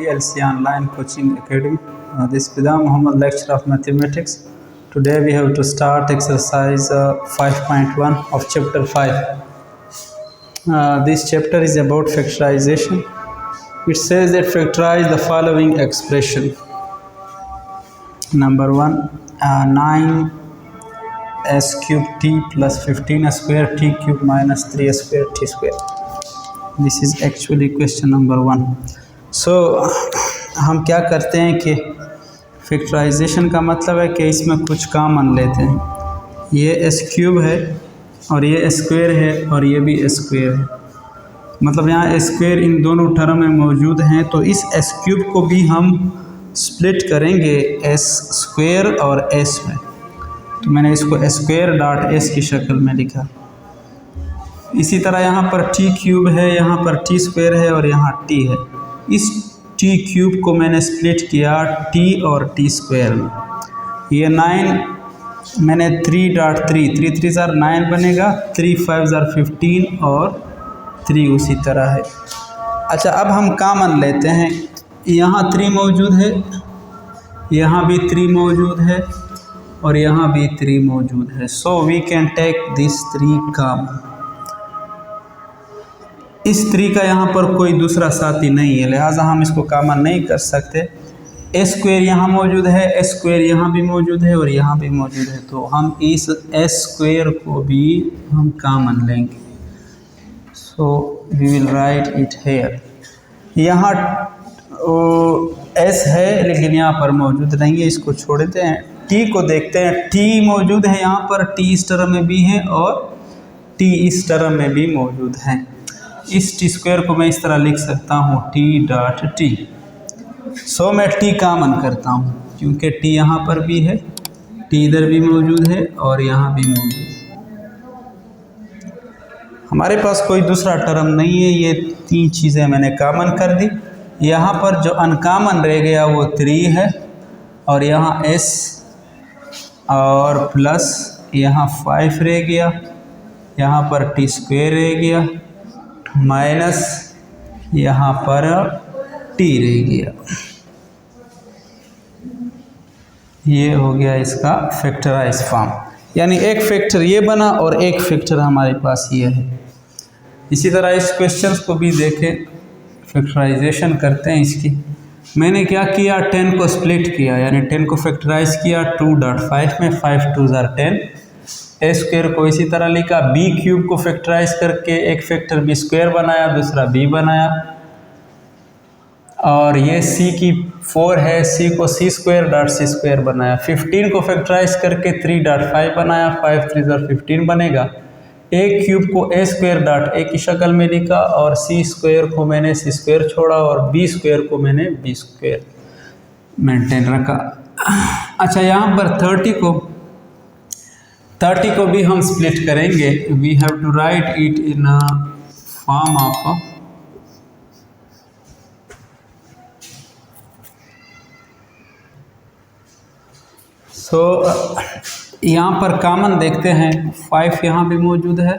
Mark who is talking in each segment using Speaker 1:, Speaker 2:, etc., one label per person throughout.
Speaker 1: LC Online Coaching Academy. This is Fida Muhammad, lecturer of mathematics. Today we have to start exercise 5.1 of chapter 5. This chapter is about factorization. It says that factorize the following expression. Number 1, 9s cube t plus 15 square t cube minus 3 square t square. This is actually question number 1. So हम क्या करते हैं कि factorisation का मतलब है कि इसमें कुछ कॉमन लेते हैं. ये एस क्यूब है और ये स्क्वायर है और ये भी स्क्वायर है. मतलब यहाँ स्क्वायर इन दोनों टर्म में मौजूद हैं, तो इस एस क्यूब को भी हम स्प्लिट करेंगे एस स्क्वायर और एस में. तो मैंने इसको स्क्वायर डॉट एस की शक्ल में लिखा. इसी तरह यहाँ पर टी क्यूब है, यहाँ पर टी स्क्वायर है और यहाँ टी है. इस टी क्यूब को मैंने स्प्लिट किया टी और टी स्क्वायर में. ये 9 मैंने 3 डॉट 3 3 ज़ार 9 बनेगा, 3 5 ज़ार 15 और 3 उसी तरह है. अच्छा, अब हम कॉमन लेते हैं. यहाँ 3 मौजूद है, यहाँ भी 3 मौजूद है और यहाँ भी 3 मौजूद है. So we can take this 3 common. इस 3 का यहाँ पर कोई दूसरा साथी नहीं है, लिहाजा हम इसको कॉमन नहीं कर सकते. ए स्क्वायर यहाँ मौजूद है, ए स्क्वायर यहाँ भी मौजूद है और यहाँ भी मौजूद है, तो हम इस एस स्क्वायर को भी हम कॉमन लेंगे. So we will write it here. यहाँ एस है लेकिन यहाँ पर मौजूद नहीं है, इसको छोड़ देते हैं. टी को देखते हैं. टी मौजूद है यहाँ पर, टी इस टर्म में भी है और टी इस टर्म में भी मौजूद है. इस टी स्क्वायर को मैं इस तरह लिख सकता हूँ टी डॉट टी. सो मैं टी कॉमन करता हूँ क्योंकि टी यहाँ पर भी है, टी इधर भी मौजूद है और यहाँ भी मौजूद है. हमारे पास कोई दूसरा टर्म नहीं है, ये 3 चीज़ें मैंने कॉमन कर दी. यहाँ पर जो अनकॉमन रह गया वो 3 है और यहाँ एस और प्लस यहाँ 5 रह गया, यहाँ पर टी स्क्वायर रह गया माइनस यहाँ पर टी रह गया. ये हो गया इसका फैक्टराइज फॉर्म. यानी एक फैक्टर ये बना और एक फैक्टर हमारे पास ये है. इसी तरह इस क्वेश्चन को भी देखें, फैक्टराइजेशन करते हैं इसकी. मैंने क्या किया, 10 को स्प्लिट किया, यानी 10 को फैक्टराइज किया 2.5 में, 5 2 ज़ार 10. ए स्क्वायर को इसी तरह लिखा. बी क्यूब को फैक्टराइज करके एक फैक्टर बी स्क्वायर बनाया, दूसरा बी बनाया. और ये सी की 4 है, सी को सी स्क्वायर डॉट सी स्क्वायर बनाया. 15 को फैक्टराइज करके 3.5 बनाया, 5 3 ज़ार 15 बनेगा. ए क्यूब को ए स्क्वायर डॉट ए की शक्ल में लिखा और सी स्क्वायर को मैंने सी स्क्वायर छोड़ा और बी स्क्वायर को मैंने बी स्क्वायर मेंटेन रखा. अच्छा, यहाँ पर 30 को भी हम स्प्लिट करेंगे. We have to write it in a form of यहाँ पर कॉमन देखते हैं. 5 यहाँ भी मौजूद है,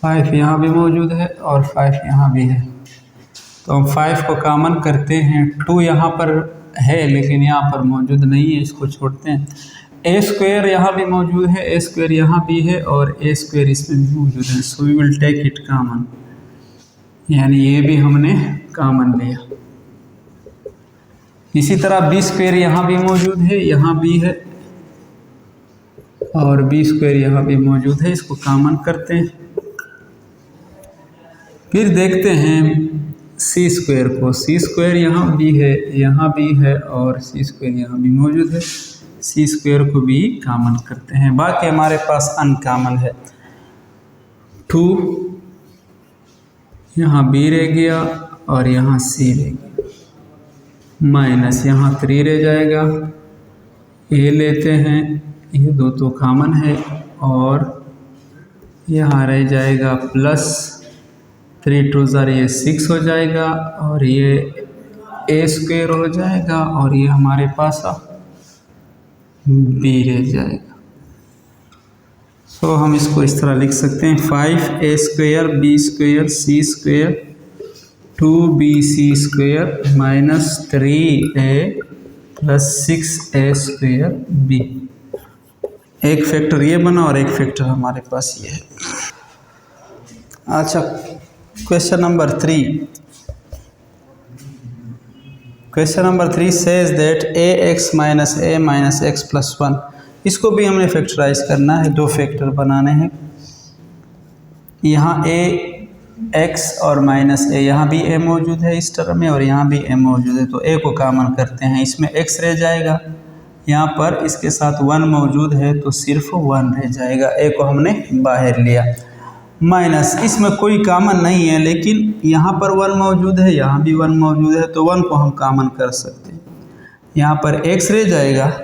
Speaker 1: 5 यहाँ भी मौजूद है और 5 यहाँ भी है. तो हम 5 को कॉमन करते हैं. 2 यहाँ पर है लेकिन यहाँ पर मौजूद नहीं है, इसको छोड़ते हैं. ए स्क्वायर यहाँ भी मौजूद है, ए स्क्वायर यहाँ भी है और ए स्क्वायर इसमें भी मौजूद है. So we will take it common, यानी ये भी हमने कॉमन लिया. इसी तरह बी स्क्वायर यहाँ भी मौजूद है, यहाँ भी है और बी स्क्वायर यहाँ भी मौजूद है, इसको कॉमन करते हैं. फिर देखते हैं सी स्क्वायर को. सी स्क्वायर यहाँ भी है, यहाँ भी है और सी स्क्वायर यहाँ भी मौजूद है. सी स्क्वायर को भी कॉमन करते हैं. बाकी हमारे पास अनकॉमन है. 2 यहाँ बी रह गया और यहाँ सी रह गया, माइनस यहाँ 3 रह जाएगा. ए लेते हैं, ये 2 तो कॉमन है और यहाँ रह जाएगा प्लस 3 2 ज़ार ये 6 हो जाएगा और ये ए स्क्वायर हो जाएगा और ये हमारे पास बी रह जाएगा. सो हम इसको इस तरह लिख सकते हैं 5a² b² c² 2bc² minus 3a plus 6a² b। एक फैक्टर ये बना और एक फैक्टर हमारे पास ये है। अच्छा, question number 3। Question number 3 says that ax minus a minus x plus 1, इसको भी हमने फैक्टराइज करना है, दो फैक्टर बनाने हैं। यहाँ a x और माइनस a, यहाँ भी a मौजूद है इस टर्म में और यहाँ भी a मौजूद है, तो a को कॉमन करते हैं, इसमें x रह जाएगा, यहाँ पर इसके साथ 1 मौजूद है तो सिर्फ 1 रह जाएगा, a को हमने बाहर लिया। माइनस, इसमें कोई कॉमन नहीं है लेकिन यहाँ पर 1 मौजूद है, यहाँ भी 1 मौजूद है, तो 1 को हम कॉमन कर सकते हैं, यहाँ पर x रह जाएगा।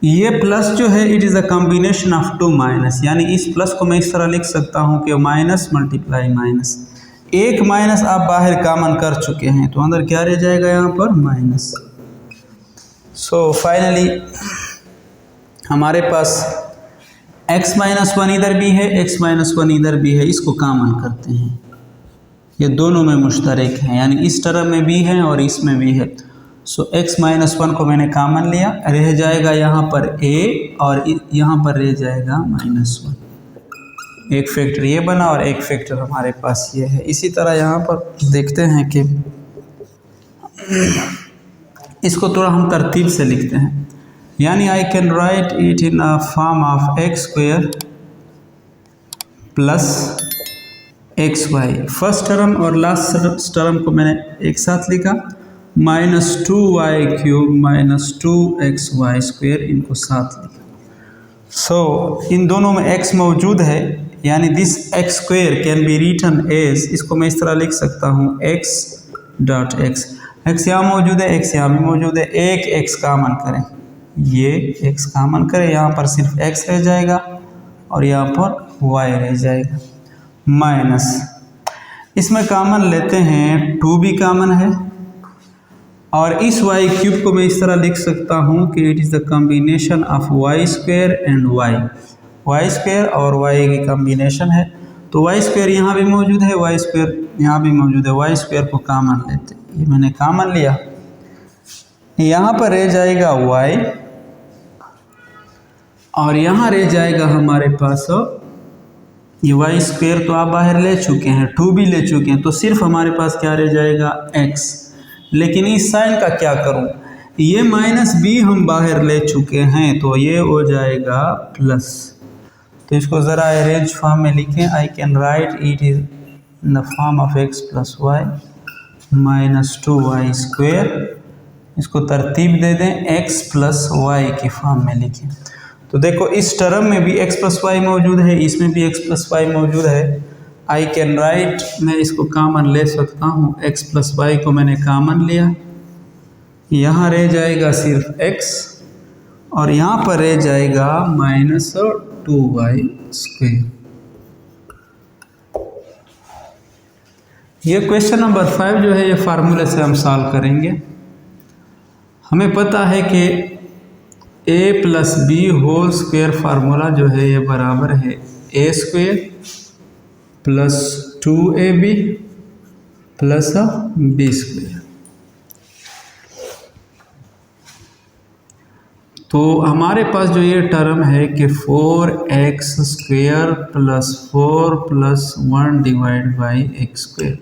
Speaker 1: ये प्लस जो है it is a combination of 2 minus, यानी इस प्लस को मैं इस तरह लिख सकता हूँ कि माइनस मल्टीप्लाई माइनस, एक माइनस आप बाहर कॉमन कर चुके हैं तो अंदर क्या रह जाएगा, यहाँ पर माइनस। सो फाइनली हमारे पास x माइनस 1 इधर भी है, x माइनस 1 इधर भी है, इसको कॉमन करते हैं, ये दोनों में मुश्तरक हैं, यानी इस टर्म में भी है और इसमें भी है। सो x माइनस 1 को मैंने कॉमन लिया, रह जाएगा यहाँ पर a और यहाँ पर रह जाएगा माइनस 1। एक फैक्टर ये बना और एक फैक्टर हमारे पास ये है। इसी तरह यहाँ पर देखते हैं कि इसको थोड़ा हम तरतीब से लिखते हैं, यानी आई can write it in a form of x² plus xy। First term और लास्ट टर्म को मैंने एक साथ लिखा, माइनस 2y³ माइनस 2xy², इनको साथ लिखा। सो इन दोनों में x मौजूद है, यानी this x² can be written as, इसको मैं इस तरह लिख सकता हूँ x डॉट x। x यहाँ मौजूद है, x यहाँ भी मौजूद है, एक x कॉमन करें, ये x कॉमन करें, यहाँ पर सिर्फ x रह जाएगा और यहाँ पर y रह जाएगा, माइनस इसमें कॉमन लेते हैं, 2 भी कॉमन है और इस y³ को मैं इस तरह लिख सकता हूँ कि it is the combination of y² and y² और y की कॉम्बिनेशन है, तो y² यहाँ भी मौजूद है, y² यहाँ भी मौजूद है, y² को कॉमन लेते हैं, ये मैंने कॉमन लिया, यहाँ पर रह जाएगा y और यहाँ रह जाएगा हमारे पास ये y² तो आप बाहर ले चुके हैं, 2 भी ले चुके हैं, तो सिर्फ हमारे पास क्या रह जाएगा x। लेकिन इस साइन का क्या करूं, ये माइनस b हम बाहर ले चुके हैं तो ये हो जाएगा प्लस, तो इसको ज़रा अरेंज फॉर्म में लिखें, I can write it is in the form of x plus y minus 2y², इसको तरतीब दे दें, x प्लस वाई की फॉर्म में लिखें। तो देखो इस टर्म में भी x प्लस वाई मौजूद है, इसमें भी x प्लस वाई मौजूद है, आई कैन राइट, मैं इसको कॉमन ले सकता हूँ, x प्लस वाई को मैंने कॉमन लिया, यहाँ रह जाएगा सिर्फ x और यहाँ पर रह जाएगा माइनस 2y²। ये क्वेश्चन नंबर 5 जो है ये फार्मूले से हम सॉल्व करेंगे। हमें पता है कि a plus b whole square formula जो है ये बराबर है a² plus 2ab plus b²। तो हमारे पास जो ये टर्म है कि 4x² plus 4 plus 1 divide by x²,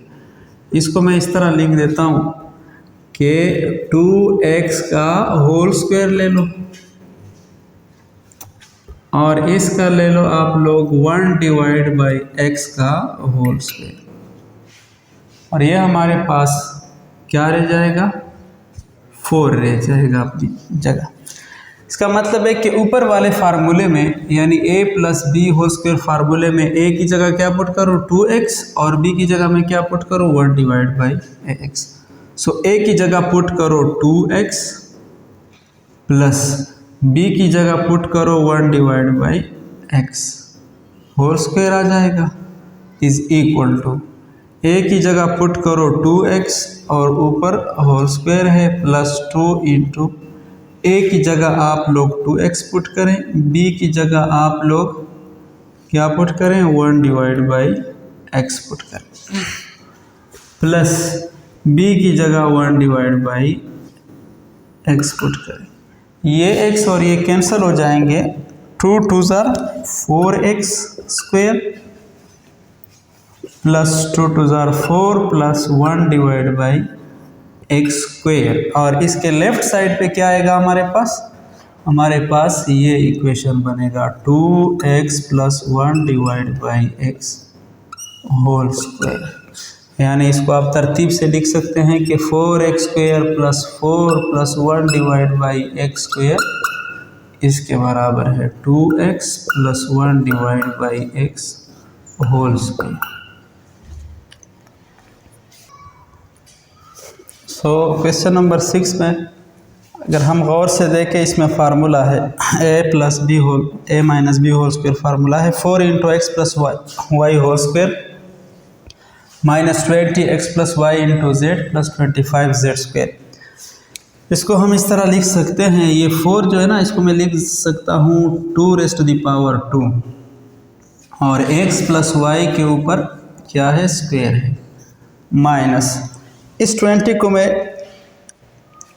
Speaker 1: इसको मैं इस तरह लिख देता हूँ कि 2x का होल स्क्वायर ले लो और इसका ले लो आप लोग 1 डिवाइड बाई x का होल स्क्वायर, और ये हमारे पास क्या रह जाएगा, 4 रह जाएगा अपनी जगह। इसका मतलब है कि ऊपर वाले फार्मूले में यानी a plus b whole square फार्मूले में a की जगह क्या पुट करो 2x और b की जगह में क्या पुट करो 1 divide by x। So a की जगह पुट करो 2x प्लस b की जगह पुट करो 1 divide by x, whole square आ जाएगा, इज इक्वल टू a की जगह पुट करो 2x और ऊपर होल स्क्वायर है प्लस 2 इंटू a की जगह आप लोग 2x पुट करें, b की जगह आप लोग क्या पुट करें 1 डिवाइड बाई x पुट करें। प्लस बी की जगह 1 डिवाइड बाई एक्स पुट करें। ये एक्स और ये कैंसिल हो जाएंगे, 2 2 ज़ार 4x स्क्वेयर प्लस 2 2 ज़ार 4 plus 1 divide by x square. और इसके लेफ्ट साइड पे क्या आएगा हमारे पास? हमारे पास ये इक्वेशन बनेगा 2x plus 1 divide by x whole square. यानी इसको आप तरतीब से लिख सकते हैं कि 4x square plus 4 plus 1 divide by x square इसके बराबर है 2x plus 1 divide by x whole square. So question number 6 में अगर हम गौर से देखें, इसमें फार्मूला है a minus b whole square. Formula है 4 into x plus y whole square minus 20x plus y into z plus 25z square. इसको हम इस तरह लिख सकते हैं, ये 4 जो है ना, इसको मैं लिख सकता हूँ 2 रेज़ टू द पावर 2 और x प्लस वाई के ऊपर क्या है? स्क्वायर है, माइनस इस 20 को मैं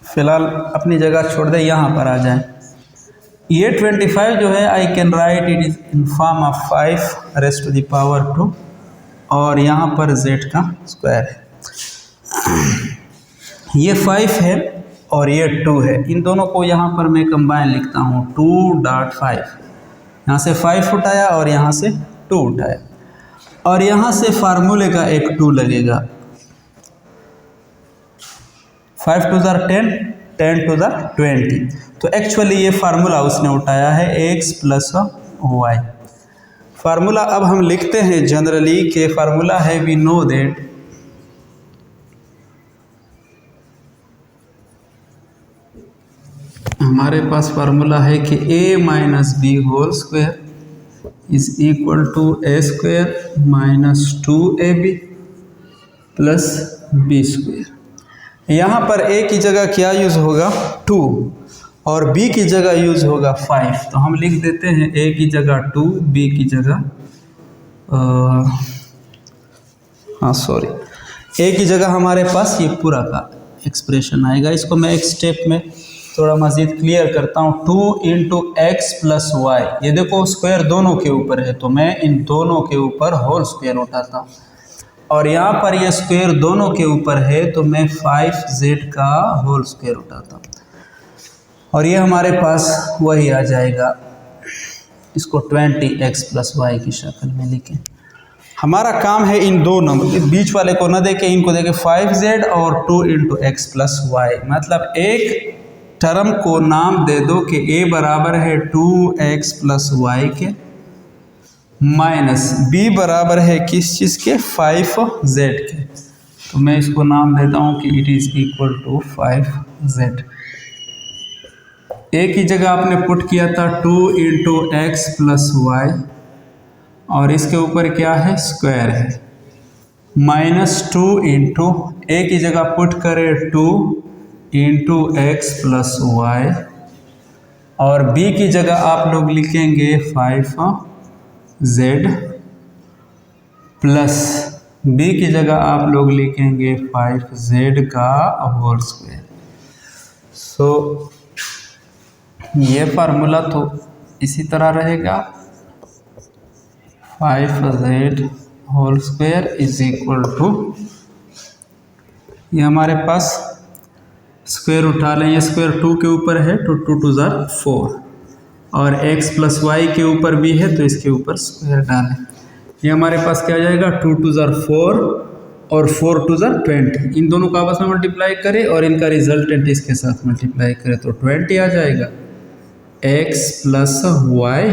Speaker 1: फ़िलहाल अपनी जगह छोड़ दें, यहाँ पर आ जाएं। ये 25 जो है I can write it is in form of 5 raise to the power 2 और यहाँ पर z का स्क्वायर है। ये 5 है और ये 2 है, इन दोनों को यहाँ पर मैं कंबाइन लिखता हूँ 2.5। यहाँ से 5 उठाया और यहाँ से 2 उठाया और यहाँ से फार्मूले का एक 2 लगेगा। 5 2 ज़ार 10, 10 2 ज़ार 20। तो एक्चुअली ये फार्मूला उसने उठाया है x प्लस वाई। फार्मूला अब हम लिखते हैं जनरली के फार्मूला है, वी नो दैट हमारे पास फार्मूला है कि a minus b whole square is equal to a square minus 2ab plus b square. यहाँ पर a की जगह क्या यूज़ होगा? 2 और b की जगह यूज़ होगा 5। तो हम लिख देते हैं a की जगह 2, b की जगह a की जगह हमारे पास ये पूरा का एक्सप्रेशन आएगा। इसको मैं एक स्टेप में थोड़ा मज़ीद क्लियर करता हूँ। 2 इंटू एक्स प्लस वाई, ये देखो स्क्वायर दोनों के ऊपर है तो मैं इन दोनों के ऊपर होल स्क्वायर उठाता हूँ और यहाँ पर ये स्क्वायर दोनों के ऊपर है तो मैं 5z का होल स्क्वायर उठाता हूँ और ये हमारे पास वही आ जाएगा। इसको 20x प्लस वाई की शक्ल में लिखें। हमारा काम है इन दो नंबर, बीच वाले को न देखें, इनको देखें 5z और 2 इंटू एक्स प्लस वाई। मतलब एक टर्म को नाम दे दो कि a बराबर है 2x प्लस वाई के माइनस b बराबर है किस चीज़ के? 5z के। तो मैं इसको नाम देता हूँ कि it is equal to 5z। a की जगह आपने पुट किया था 2 इंटू एक्स प्लस वाई और इसके ऊपर क्या है? स्क्वायर है, माइनस 2 इंटू a की जगह पुट करें 2 इंटू एक्स प्लस वाई और b की जगह आप लोग लिखेंगे 5z प्लस b की जगह आप लोग लिखेंगे 5z का होल स्क्वायर। सो ये फार्मूला तो इसी तरह रहेगा, 5z whole square is equal to, ये हमारे पास स्क्वायर उठा लें, ये स्क्वायर 2 के ऊपर है तो 2 2 ज़ार 4 और x प्लस वाई के ऊपर भी है तो इसके ऊपर स्क्वायर डालें। ये हमारे पास क्या आ जाएगा? 2 2 ज़ार 4 और 4 2 ज़ार 20। इन दोनों को आपस में मल्टीप्लाई करें और इनका रिजल्टेंट इसके साथ मल्टीप्लाई करें तो 20 आ जाएगा। x प्लस वाई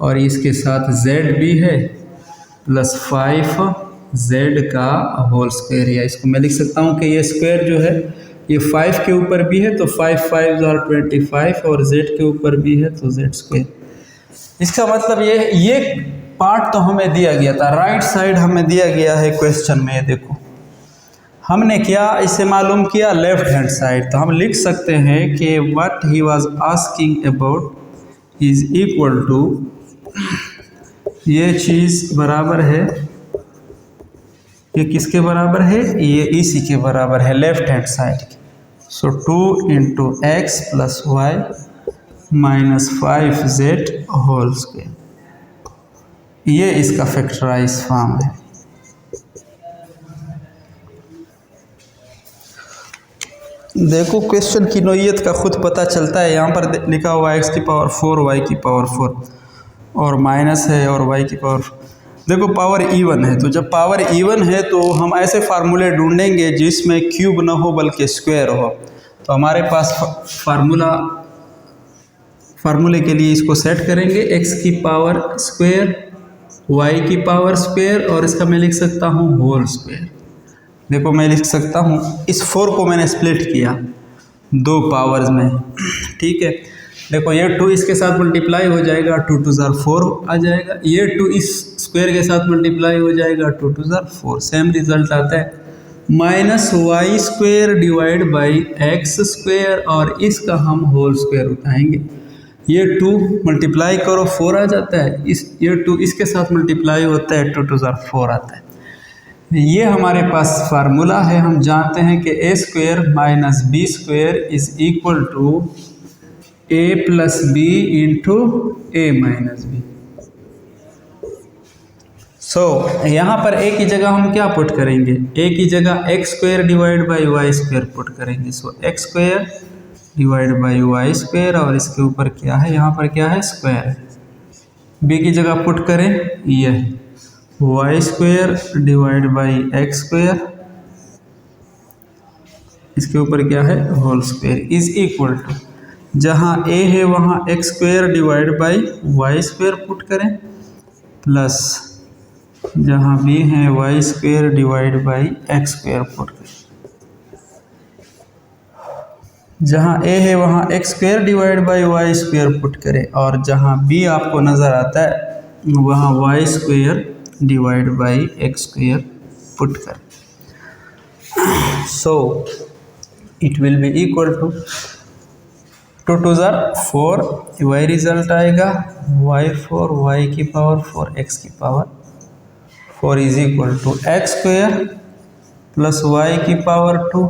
Speaker 1: और इसके साथ z भी है प्लस 5z का होल स्क्वायर। या इसको मैं लिख सकता हूँ कि ये स्क्वायर जो है ये 5 के ऊपर भी है तो 5 5 ज़ार 25 और z के ऊपर भी है तो z स्क्वायर। इसका मतलब ये पार्ट तो हमें दिया गया था, राइट साइड हमें दिया गया है क्वेश्चन में। देखो हमने क्या इसे मालूम किया? Left hand side. तो हम लिख सकते हैं कि what he was asking about is equal to, ये चीज़ बराबर है ये किसके बराबर है, ये इसी के बराबर है लेफ्ट हैंड साइड के। So 2 into x plus y minus 5z whole square, ये इसका फैक्टराइज फॉर्म है। देखो क्वेश्चन की नोयत का खुद पता चलता है। यहाँ पर लिखा हुआ है x की पावर 4 y की पावर 4 और माइनस है और y की पावर, देखो पावर इवन है, तो जब पावर इवन है तो हम ऐसे फार्मूले ढूंढेंगे जिसमें क्यूब ना हो बल्कि स्क्वायर हो। तो हमारे पास फार्मूले के लिए इसको सेट करेंगे, x की पावर स्क्वायर, y की पावर स्क्वायर और इसका मैं लिख सकता हूँ होल स्क्वायर। देखो मैं लिख सकता हूँ, इस 4 को मैंने स्प्लिट किया 2 पावर्स में, ठीक है। देखो ये 2 इसके साथ मल्टीप्लाई हो जाएगा, 2 2 ज़ार 4 आ जाएगा, ये 2 इस स्क्वायर के साथ मल्टीप्लाई हो जाएगा, 2 2 ज़ार 4, सेम रिजल्ट आता है minus y square divide by x square, और इसका हम होल स्क्वायर उठाएंगे। ये 2 मल्टीप्लाई करो 4 आ जाता है, ये 2 इसके साथ मल्टीप्लाई होता है, 2 2 ज़ार 4 आता है। ये हमारे पास फार्मूला है। हम जानते हैं कि a square minus B square is equal to a plus B into A minus B. So यहाँ पर a की जगह हम क्या पुट करेंगे, a की जगह x square divide by y square put करेंगे। So x square divide by y square और इसके ऊपर क्या है, यहाँ पर क्या है स्क्वायर है। b की जगह पुट करें ये y square divide by x square, इसके ऊपर क्या है whole square is equal to, जहाँ a है वहाँ x square divide by y square put करें, प्लस जहाँ b है y square divide by x square put करें। जहाँ a है वहाँ x square divide by y square put करें, और जहाँ b आपको नज़र आता है वहाँ y square divide by x square put कर। So it will be equal to 2 2 ज़ार 4, वाई रिजल्ट आएगा y4 y की पावर 4 x की power 4 is equal to x square plus y की पावर 2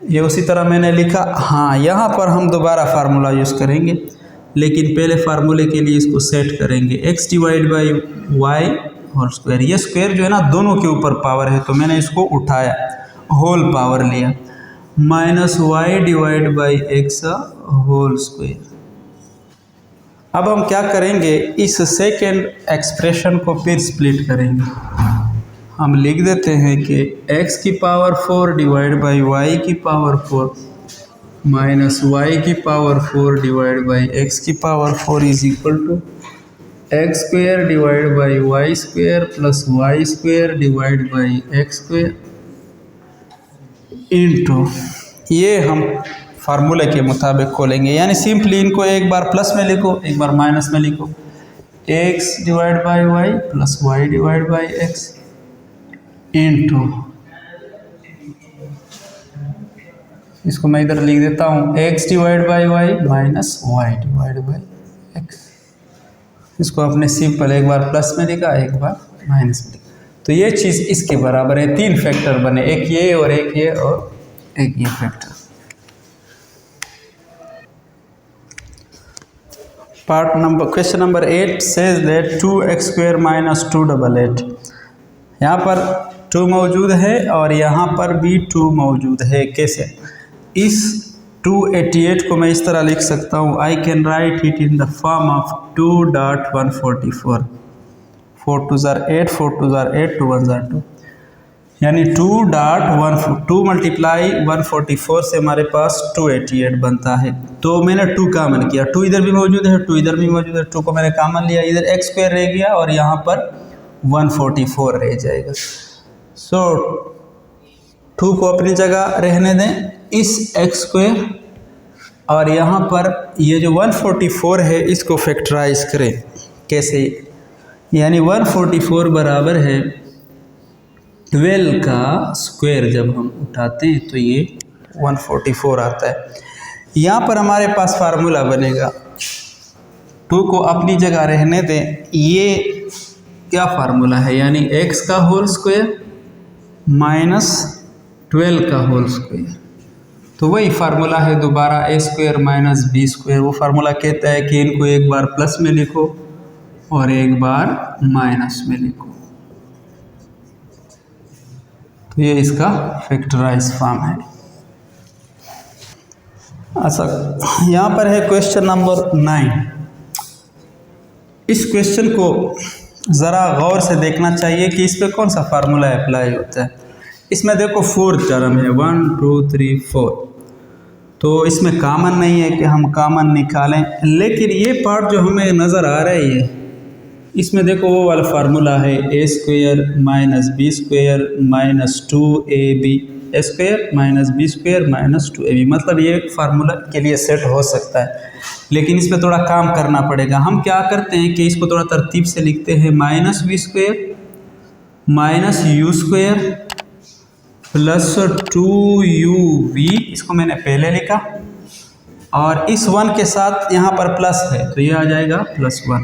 Speaker 1: ये उसी तरह मैंने लिखा। हाँ, यहाँ पर हम दोबारा फार्मूला यूज़ करेंगे, लेकिन पहले फार्मूले के लिए इसको सेट करेंगे x divide by y whole square. ये स्क्वायर जो है ना दोनों के ऊपर पावर है, तो मैंने इसको उठाया होल पावर लिया, minus y divide by x whole square. अब हम क्या करेंगे, इस सेकेंड एक्सप्रेशन को फिर स्प्लिट करेंगे। हम लिख देते हैं कि x की पावर 4 डिवाइड बाई वाई की पावर 4 माइनस वाई की पावर 4 डिवाइड बाई एक्स की power 4 is equal to x square divide by y square plus y square divide by x square into, ये हम फार्मूले के मुताबिक खोलेंगे, यानी सिंपली इनको एक बार प्लस में लिखो एक बार माइनस में लिखो, x divide by y plus y divide by x into, इसको मैं इधर लिख देता हूँ x divide by y minus y divide by x. इसको आपने सिंपल एक बार प्लस में लिखा एक बार माइनस में लिखा, तो ये चीज़ इसके बराबर है। 3 फैक्टर बने, एक ये और एक ये और एक ये factor. Question number 8 says that 2x square minus 288। यहाँ पर 2 मौजूद है और यहाँ पर भी 2 मौजूद है। कैसे, इस 288 को मैं इस तरह लिख सकता हूँ, I can write it in the form of 2.144, 4 2 ज़ार 8, 4 2 ज़ार 8, 2 1 ज़ार 2, यानी 2 मल्टीप्लाई 144 से हमारे पास 288 बनता है। तो मैंने 2 कॉमन किया, 2 इधर भी मौजूद है 2 इधर भी मौजूद है, 2 को मैंने कॉमन लिया, इधर एक्स स्क्वायर रह गया और यहाँ पर 144 रह जाएगा। सो 2 को अपनी जगह रहने दें, इस एक्स स्क्वायर और यहाँ पर ये जो 144 है इसको फैक्टराइज करें। कैसे, यानी 144 बराबर है 12 का स्क्वायर, जब हम उठाते हैं तो ये 144 आता है। यहाँ पर हमारे पास फार्मूला बनेगा 2 को अपनी जगह रहने दें। ये क्या फार्मूला है, यानी x का होल स्क्वायर माइनस 12 का होल स्क्वायर। तो वही फार्मूला है दोबारा a square minus b square. वो फार्मूला कहता है कि इनको एक बार प्लस में लिखो और एक बार माइनस में लिखो। तो ये इसका फैक्टराइज फॉर्म है। अच्छा, यहाँ पर है क्वेश्चन नंबर 9। इस क्वेश्चन को ज़रा गौर से देखना चाहिए कि इस पे कौन सा फार्मूला अप्लाई होता है। इसमें देखो 4 टर्म है, 1 2 3 4। तो इसमें कॉमन नहीं है कि हम कॉमन निकालें, लेकिन ये पार्ट जो हमें नज़र आ रहा है इसमें देखो वो वाला फार्मूला है a square minus b square minus 2ab square minus b square minus 2ab। मतलब ये फार्मूला के लिए सेट हो सकता है, लेकिन इस पर थोड़ा काम करना पड़ेगा। हम क्या करते हैं कि इसको थोड़ा तरतीब से लिखते हैं। Minus b square minus u square plus 2uv, इसको मैंने पहले लिखा, और इस 1 के साथ यहाँ पर प्लस है तो ये आ जाएगा +1।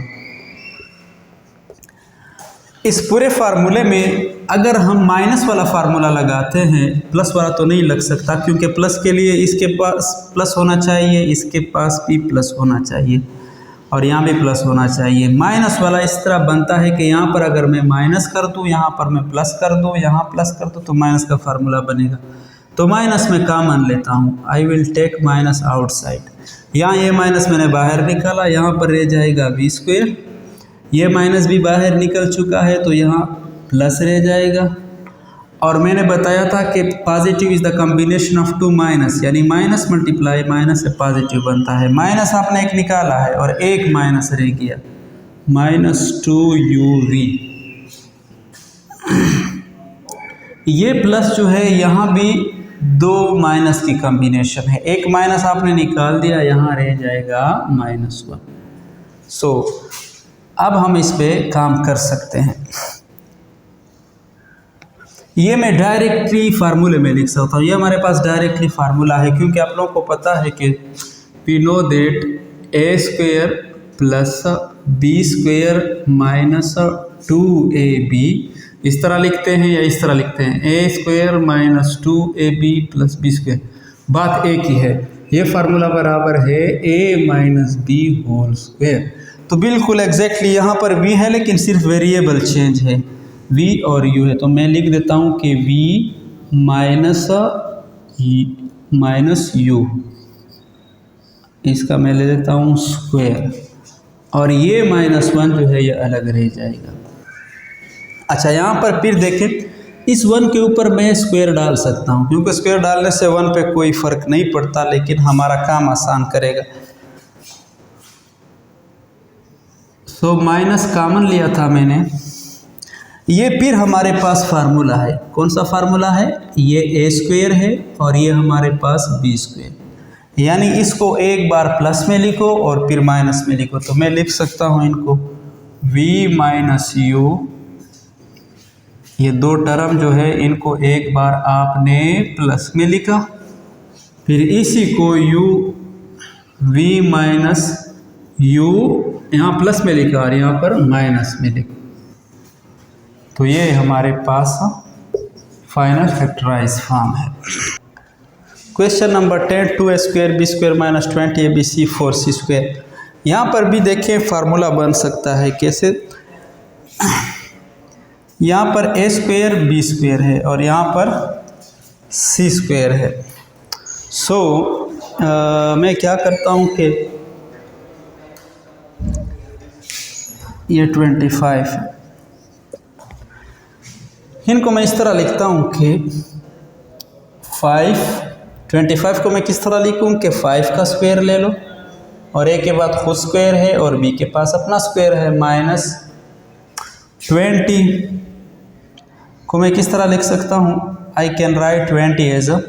Speaker 1: इस पूरे फार्मूले में अगर हम माइनस वाला फार्मूला लगाते हैं, प्लस वाला तो नहीं लग सकता, क्योंकि प्लस के लिए इसके पास प्लस होना चाहिए, इसके पास भी प्लस होना चाहिए, और यहाँ भी प्लस होना चाहिए। माइनस वाला इस तरह बनता है कि यहाँ पर अगर मैं माइनस कर दूँ, यहाँ पर मैं प्लस कर दूँ, यहाँ प्लस कर दूँ, तो माइनस का फार्मूला बनेगा। तो माइनस में कॉमन लेता हूँ, I will take minus outside. यहाँ ये माइनस मैंने बाहर निकाला, यहाँ पर रह जाएगा b स्क्वायर। ये माइनस भी बाहर निकल चुका है तो यहाँ प्लस रह जाएगा। और मैंने बताया था कि positive is the combination of 2 minus, यानी माइनस मल्टीप्लाई माइनस से पॉजिटिव बनता है। माइनस आपने एक निकाला है और एक माइनस रह गया, -2uv। ये प्लस जो है यहाँ भी 2 माइनस की कॉम्बिनेशन है। एक माइनस आपने निकाल दिया, यहाँ रह जाएगा -1। सो अब हम इस पे काम कर सकते हैं। ये मैं डायरेक्टली फार्मूले में लिख सकता हूँ, ये हमारे पास डायरेक्टली फार्मूला है, क्योंकि आप लोगों को पता है कि we know that a square plus b square minus 2ab। इस तरह लिखते हैं या इस तरह लिखते हैं, a square minus 2ab plus b square. बात एक ही है, ये फार्मूला बराबर है a minus b whole square. तो बिल्कुल एग्जैक्टली यहाँ पर v है, लेकिन सिर्फ वेरिएबल चेंज है, v और u है। तो मैं लिख देता हूँ कि v माइनस u, इसका मैं ले देता हूँ स्क्वायर, और ये -1 जो है ये अलग रह जाएगा। अच्छा, यहाँ पर फिर देखें, इस 1 के ऊपर मैं स्क्वायर डाल सकता हूँ, क्योंकि स्क्वायर डालने से 1 पे कोई फ़र्क नहीं पड़ता, लेकिन हमारा काम आसान करेगा। सो माइनस कॉमन लिया था मैंने। ये फिर हमारे पास फार्मूला है, कौन सा फार्मूला है, ये a स्क्वायर है और ये हमारे पास b स्क्वायर। यानी इसको एक बार प्लस में लिखो और फिर माइनस में लिखो। तो मैं लिख सकता हूँ इनको v माइनस u, ये 2 टर्म जो है इनको एक बार आपने प्लस में लिखा, फिर इसी को v माइनस u यहाँ प्लस में लिखा और यहाँ पर माइनस में लिखा। तो ये हमारे पास फाइनल फैक्टराइज फॉर्म है। Question number 10, 2a square b square minus 20abc 4c square. यहाँ पर भी देखें फार्मूला बन सकता है कैसे। यहाँ पर a स्क्वायर b स्क्वायर है और यहाँ पर c स्क्वायर है। सो मैं क्या करता हूँ कि ये 25 है, इनको मैं इस तरह लिखता हूँ कि 25 को मैं किस तरह लिखूँ कि 5 का स्क्वायर ले लो और a के बाद खुद स्क्वायर है और b के पास अपना स्क्वायर है, -20 को मैं किस तरह लिख सकता हूँ, I can write 20 as a,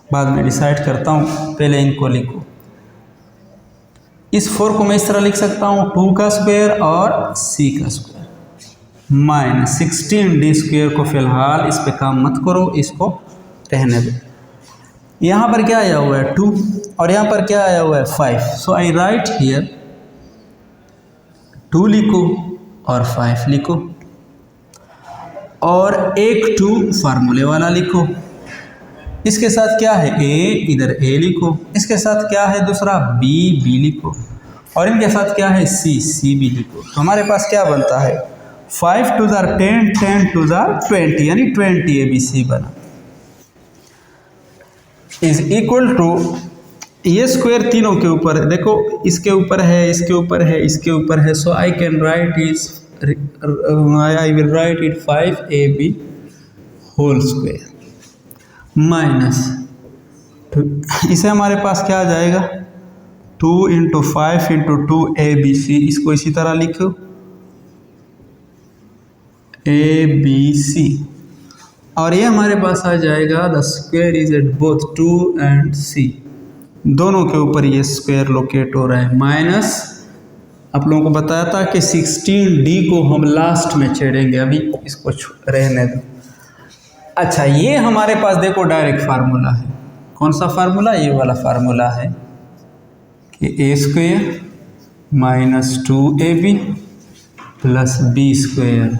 Speaker 1: बाद में डिसाइड करता हूँ, पहले इनको लिखो। इस 4 को मैं इस तरह लिख सकता हूँ 2 का स्क्वायर और c का स्क्वायर, -16d स्क्वायर को फिलहाल इस पे काम मत करो, इसको रहने दो। यहाँ पर क्या आया हुआ है 2 और यहाँ पर क्या आया हुआ है 5। सो आई राइट हियर 2 लिखो और 5 लिखो, और एक 2 फार्मूले वाला लिखो। इसके साथ क्या है a, इधर a लिखो। इसके साथ क्या है दूसरा b, b लिखो। और इनके साथ क्या है c, c भी लिखो। तो हमारे पास क्या बनता है 5 टू द 10, 10 टू द 20, यानी 20 ABC बना, इज इक्वल टू ये स्क्वायर तीनों के ऊपर देखो, इसके ऊपर है, इसके ऊपर है, इसके ऊपर है। So I can write is I will write it 5AB whole square minus, इसे हमारे पास क्या आ जाएगा 2 इंटू 5 इंटू 2ABC। इसको इसी तरह लिखो ABC, और ये हमारे पास आ जाएगा the square is at both 2 and C, दोनों के ऊपर ये स्क्वायर लोकेट हो रहा है। माइनस आप लोगों को बताया था कि 16D को हम लास्ट में छेड़ेंगे, अभी इसको रहने दो। अच्छा, ये हमारे पास देखो डायरेक्ट फार्मूला है। कौन सा फार्मूला? ये वाला फार्मूला है कि a square minus 2AB plus B square.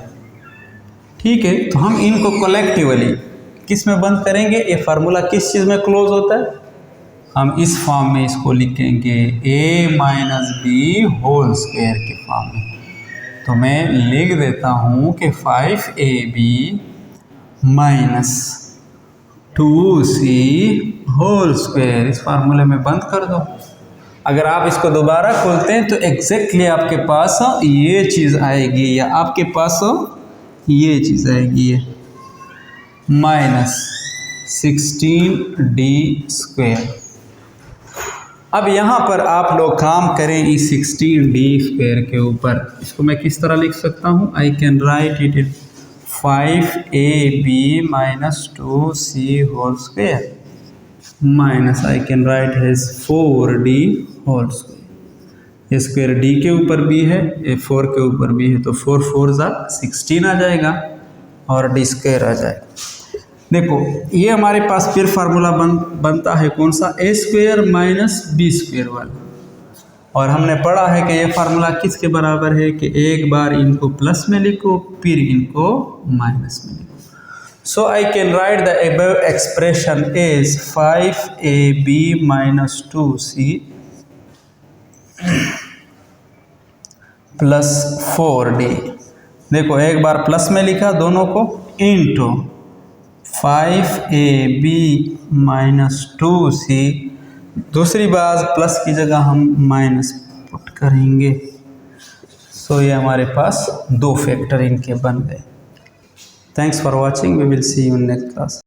Speaker 1: ठीक है, तो हम इनको कलेक्टिवली किस में बंद करेंगे? ये फार्मूला किस चीज़ में क्लोज होता है? हम इस फॉर्म में इसको लिखेंगे a minus b whole square के फॉर्म में। तो मैं लिख देता हूँ कि 5AB minus 2C whole square, इस फार्मूले में बंद कर दो। अगर आप इसको दोबारा खोलते हैं तो एग्जैक्टली आपके पास ये चीज़ आएगी, या आपके पास ये चीज़ आएगी, ये माइनस 16D स्क्वायर। अब यहाँ पर आप लोग काम करें इस 16D स्क्वायर के ऊपर। इसको मैं किस तरह लिख सकता हूँ? I can write it in 5AB minus 2C whole square minus I can write is 4D whole square. ये स्क्वायर D के ऊपर भी है, ये 4 के ऊपर भी है, तो 4 4 ज़ा 16 आ जाएगा और D स्क्वायर आ जाएगा। देखो ये हमारे पास फिर फार्मूला बनता है कौन सा? a square minus b square वाला। और हमने पढ़ा है कि ये फार्मूला किसके बराबर है कि एक बार इनको प्लस में लिखो फिर इनको माइनस में लिखो। So I can write the above expression is 5AB minus 2C plus 4D। देखो एक बार प्लस में लिखा दोनों को, इंटू 5AB माइनस 2C, दूसरी बार प्लस की जगह हम माइनस पुट करेंगे। सो ये हमारे पास 2 फैक्टर इनके बन गए। Thanks for watching, we will see you in next class.